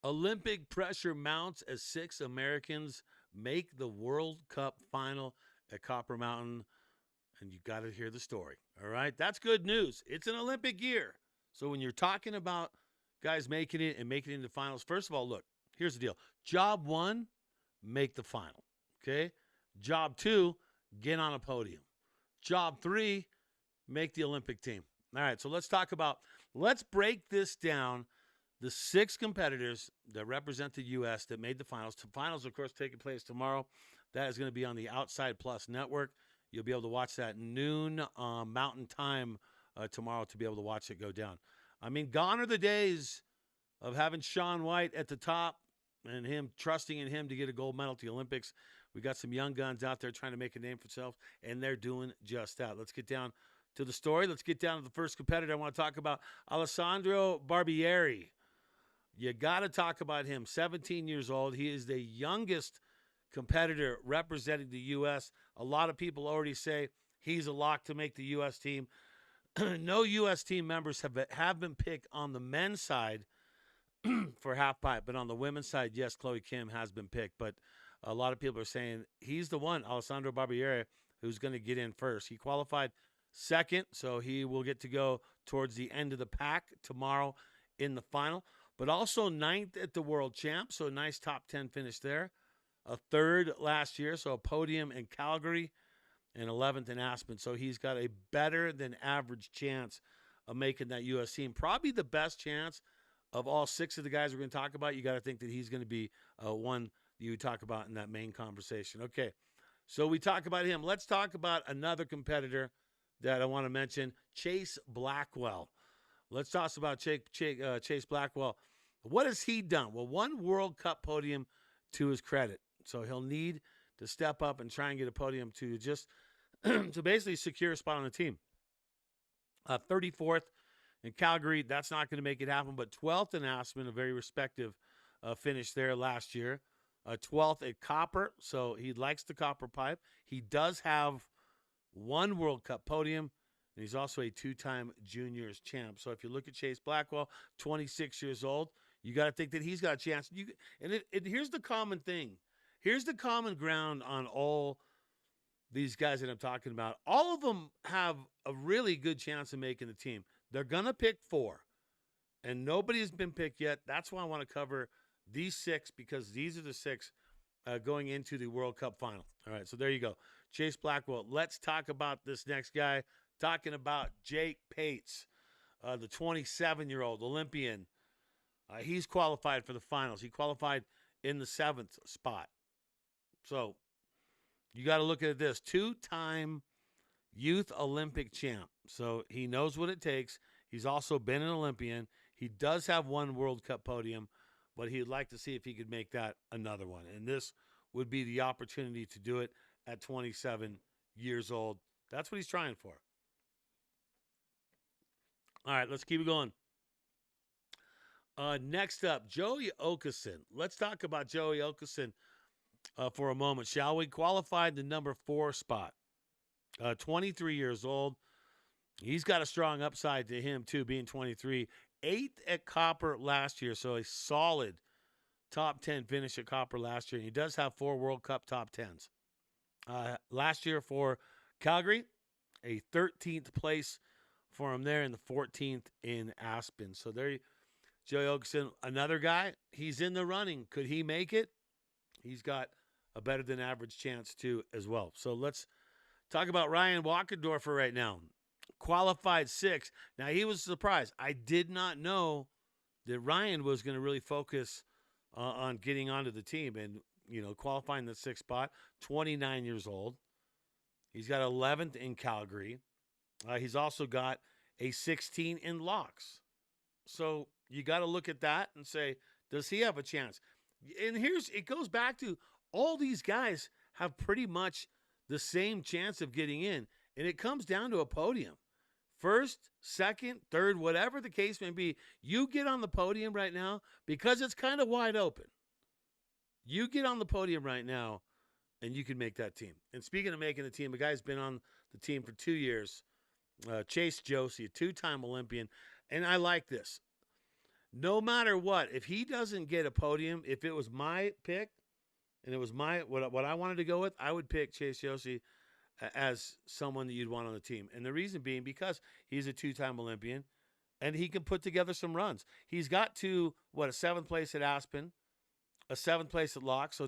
Olympic pressure mounts as 6 Americans make the World Cup final at Copper Mountain. And you got to hear the story. All right. That's good news. It's an Olympic year. So when you're talking about guys making it and making it into finals, first of all, look, here's the deal. Job 1, make the final. Okay. Job 2, get on a podium. Job 3, make the Olympic team. All right. So let's break this down. The 6 competitors that represent the U.S. that made the finals. The finals, of course, taking place tomorrow. That is going to be on the Outside Plus network. You'll be able to watch that noon Mountain Time tomorrow to be able to watch it go down. I mean, gone are the days of having Shaun White at the top and him trusting in him to get a gold medal at the Olympics. We got some young guns out there trying to make a name for themselves, and they're doing just that. Let's get down to the story. Let's get down to the first competitor I want to talk about, Alessandro Barbieri. You got to talk about him. 17 years old. He is the youngest competitor representing the U.S. A lot of people already say he's a lock to make the U.S. team. No U.S. team members have been picked on the men's side for halfpipe, but on the women's side, yes, Chloe Kim has been picked. But a lot of people are saying he's the one, Alessandro Barbieri, who's going to get in first. He qualified second, so he will get to go towards the end of the pack tomorrow in the final. But also 9th at the World Champ, so a nice top 10 finish there. A 3rd last year, so a podium in Calgary, and 11th in Aspen. So he's got a better than average chance of making that U.S. team. Probably the best chance of all 6 of the guys we're going to talk about. You got to think that he's going to be one that you talk about in that main conversation. Okay, so we talk about him. Let's talk about another competitor that I want to mention, Chase Blackwell. Let's talk about Chase Blackwell. What has he done? Well, 1 World Cup podium to his credit. So he'll need to step up and try and get a podium to just to basically secure a spot on the team. 34th in Calgary, that's not going to make it happen, but 12th in Aspen, a very respective finish there last year. 12th at Copper, so he likes the Copper pipe. He does have 1 World Cup podium, and he's also a 2-time juniors champ. So if you look at Chase Blackwell, 26 years old, you got to think that he's got a chance. Here's the common thing. Here's the common ground on all these guys that I'm talking about. All of them have a really good chance of making the team. They're going to pick 4, and nobody has been picked yet. That's why I want to cover these 6, because these are the 6 going into the World Cup final. All right, so there you go. Chase Blackwell. Let's talk about this next guy, talking about Jake Pates, the 27-year-old Olympian. He's qualified for the finals. He qualified in the 7th spot. So you got to look at this. 2-time youth Olympic champ. So he knows what it takes. He's also been an Olympian. He does have 1 World Cup podium, but he'd like to see if he could make that another one. And this would be the opportunity to do it at 27 years old. That's what he's trying for. All right, let's keep it going. Next up, Joey Okeson. Let's talk about Joey Okeson for a moment, shall we? Qualified the number 4 spot. 23 years old. He's got a strong upside to him, too, being 23. 8th at Copper last year, so a solid top 10 finish at Copper last year. And he does have 4 World Cup top 10s. Last year for Calgary, a 13th place for him there, and the 14th in Aspen. So there, Joey Okeson, another guy, he's in the running. Could he make it? He's got a better than average chance too as well. So let's talk about Ryan Walkendorfer right now. Qualified 6th. Now, he was surprised. I did not know that Ryan was going to really focus on getting onto the team and, qualifying the 6th spot. 29 years old. He's got 11th in Calgary. He's also got a 16 in locks. So you got to look at that and say, does he have a chance? And it goes back to all these guys have pretty much the same chance of getting in. And it comes down to a podium. 1st, 2nd, 3rd, whatever the case may be, you get on the podium right now because it's kind of wide open. You get on the podium right now and you can make that team. And speaking of making the team, a guy's been on the team for 2 years, Chase Josie, a 2-time Olympian. And I like this. no matter what, if he doesn't get a podium, if it was my pick and it was what I wanted to go with, I would pick Chase Yoshi as someone that you'd want on the team. And the reason being because he's a two-time Olympian and he can put together some runs. He's got a 7th place at Aspen, a 7th place at Locke, so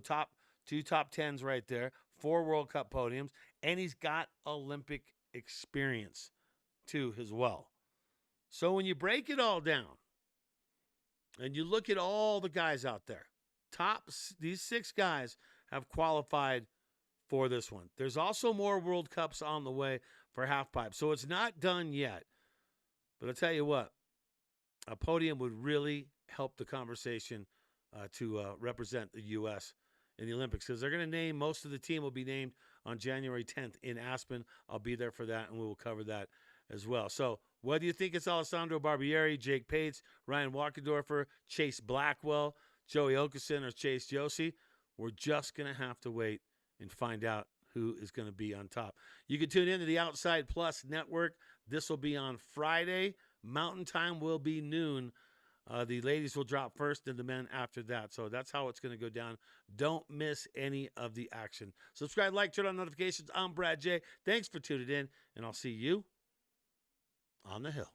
two top 10s right there, 4 World Cup podiums, and he's got Olympic experience too as well. So when you break it all down and you look at all the guys out there, these 6 guys have qualified for this one. There's also more World Cups on the way for Halfpipe, so it's not done yet. But I'll tell you what, a podium would really help the conversation to represent the U.S. in the Olympics, because they're going to name, most of the team will be named on January 10th in Aspen. I'll be there for that, and we will cover that as well. So whether you think it's Alessandro Barbieri, Jake Pates, Ryan Walkendorfer, Chase Blackwell, Joey Okeson, or Chase Yoshi, we're just going to have to wait and find out who is going to be on top. You can tune in to the Outside Plus Network. This will be on Friday. Mountain Time will be noon. The ladies will drop first and the men after that. So that's how it's going to go down. Don't miss any of the action. Subscribe, like, turn on notifications. I'm Brad J. Thanks for tuning in, and I'll see you on the hill.